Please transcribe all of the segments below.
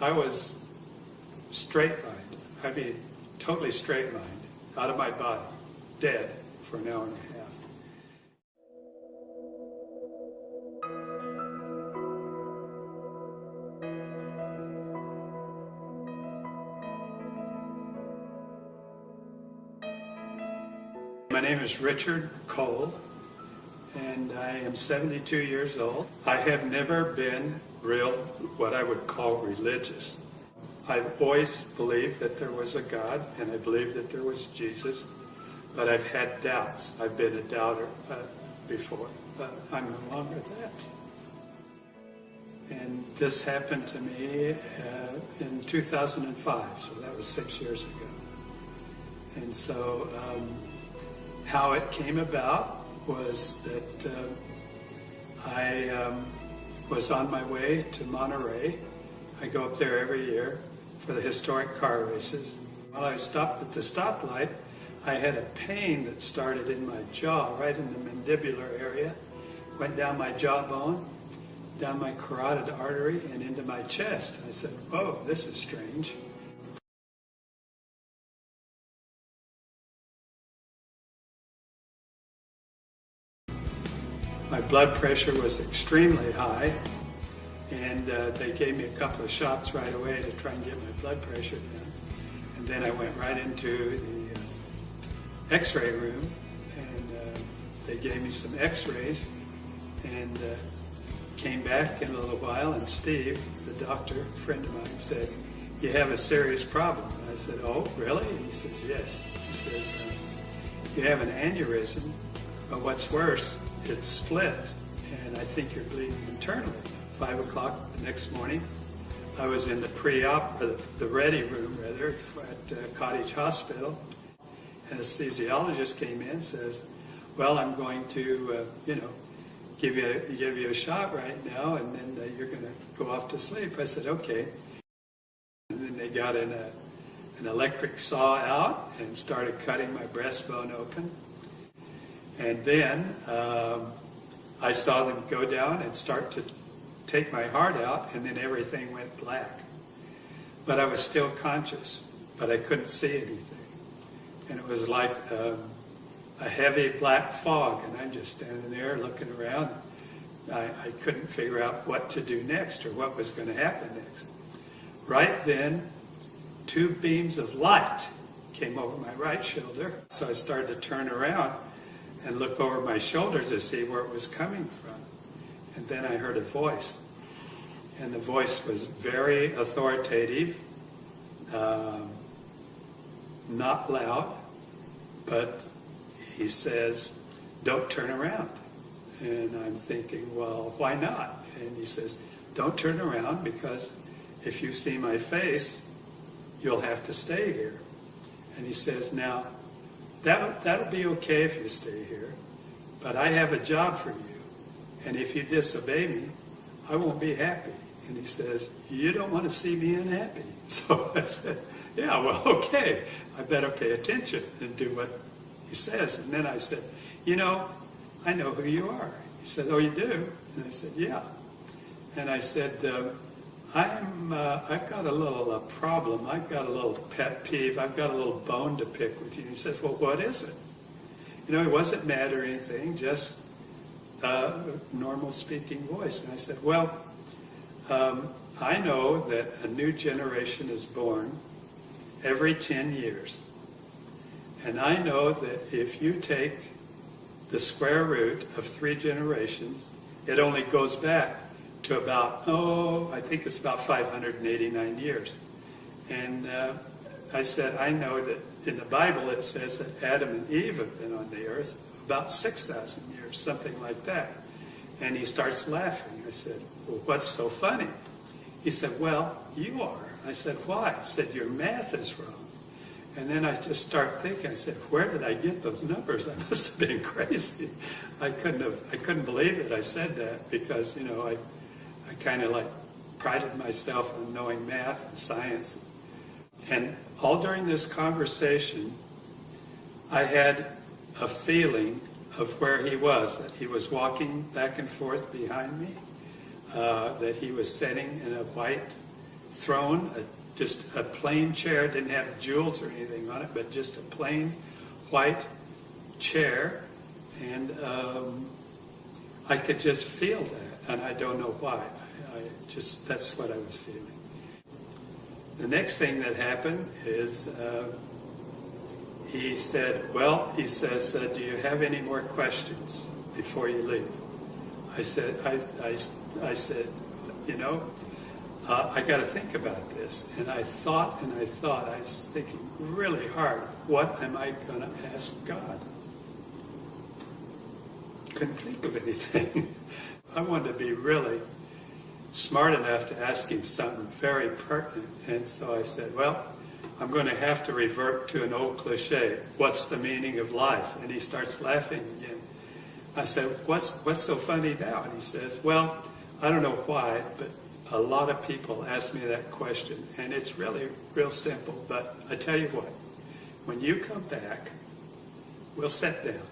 I was straight-lined. I mean, totally straight-lined, out of my body, dead for an hour and a half. My name is Richard Cole, and I am 72 years old. I have never been what I would call religious. I've always believed that there was a God, and I believed that there was Jesus, but I've had doubts. I've been a doubter before, but I'm no longer that. And this happened to me in 2005, so that was 6 years ago. And so how it came about was that I was on my way to Monterey. I go up there every year for the historic car races. While I stopped at the stoplight, I had a pain that started in my jaw, right in the mandibular area, went down my jawbone, down my carotid artery, and into my chest. I said, whoa, this is strange. My blood pressure was extremely high, and they gave me a couple of shots right away to try and get my blood pressure down. And then I went right into the x-ray room, and they gave me some x-rays, and came back in a little while, and Steve, the doctor, a friend of mine, says, you have a serious problem. And I said, oh, really? And he says, yes. He says, you have an aneurysm, but what's worse, it's split, and I think you're bleeding internally. 5 o'clock the next morning, I was in the the ready room rather, at Cottage Hospital. Anesthesiologist came in and says, well, I'm going to, give you a shot right now, and then you're going to go off to sleep. I said, okay. And then they got an electric saw out and started cutting my breastbone open. And then I saw them go down and start to take my heart out, and then everything went black. But I was still conscious, but I couldn't see anything. And it was like a heavy black fog, and I'm just standing there looking around. I couldn't figure out what to do next or what was going to happen next. Right then, 2 beams of light came over my right shoulder, so I started to turn around and look over my shoulder to see where it was coming from. And then I heard a voice. And the voice was very authoritative, not loud, but he says, don't turn around. And I'm thinking, well, why not? And he says, don't turn around, because if you see my face, you'll have to stay here. And he says, now, that'll be okay if you stay here, but I have a job for you, and if you disobey me, I won't be happy. And he says, you don't want to see me unhappy. So I said, yeah, well, okay, I better pay attention and do what he says. And then I said, I know who you are. He said, oh, you do? And I said, yeah. And I said, I've got a little problem. I've got a little pet peeve. I've got a little bone to pick with you. He says, well, what is it? He wasn't mad or anything, just a normal speaking voice. And I said, well, I know that a new generation is born every 10 years. And I know that if you take the square root of 3 generations, it only goes back to about, I think it's about 589 years. And I said, I know that in the Bible it says that Adam and Eve have been on the earth about 6,000 years, something like that. And he starts laughing. I said, well, what's so funny? He said, well, you are. I said, why? He said, your math is wrong. And then I just start thinking, I said, where did I get those numbers? I must have been crazy. I couldn't believe it. I said that because, I kind of like prided myself on knowing math and science. And all during this conversation, I had a feeling of where he was, that he was walking back and forth behind me, that he was sitting in a white throne, just a plain chair, didn't have jewels or anything on it, but just a plain white chair, and I could just feel that, and I don't know why. That's what I was feeling. The next thing that happened is he said, do you have any more questions before you leave? I said, I got to think about this. And I thought, I was thinking really hard, what am I going to ask God? Couldn't think of anything. I wanted to be really smart enough to ask him something very pertinent. And so I said, well, I'm going to have to revert to an old cliche. What's the meaning of life? And he starts laughing again. I said, what's so funny now? And he says, well, I don't know why, but a lot of people ask me that question. And it's really real simple. But I tell you what, when you come back, we'll sit down.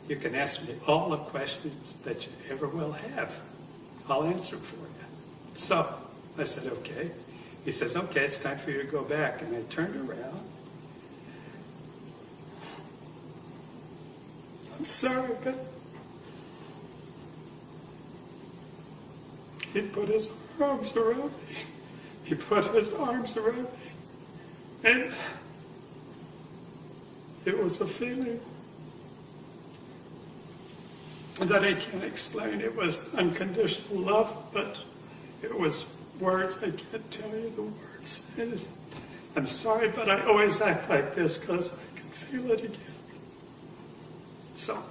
You can ask me all the questions that you ever will have. I'll answer them for you. So I said, okay. He says, okay, it's time for you to go back. And I turned around. I'm sorry, but he put his arms around me. He put his arms around me. And it was a feeling that I can't explain. It was unconditional love, but it was words. I can't tell you the words. And I'm sorry, but I always act like this because I can feel it again. So,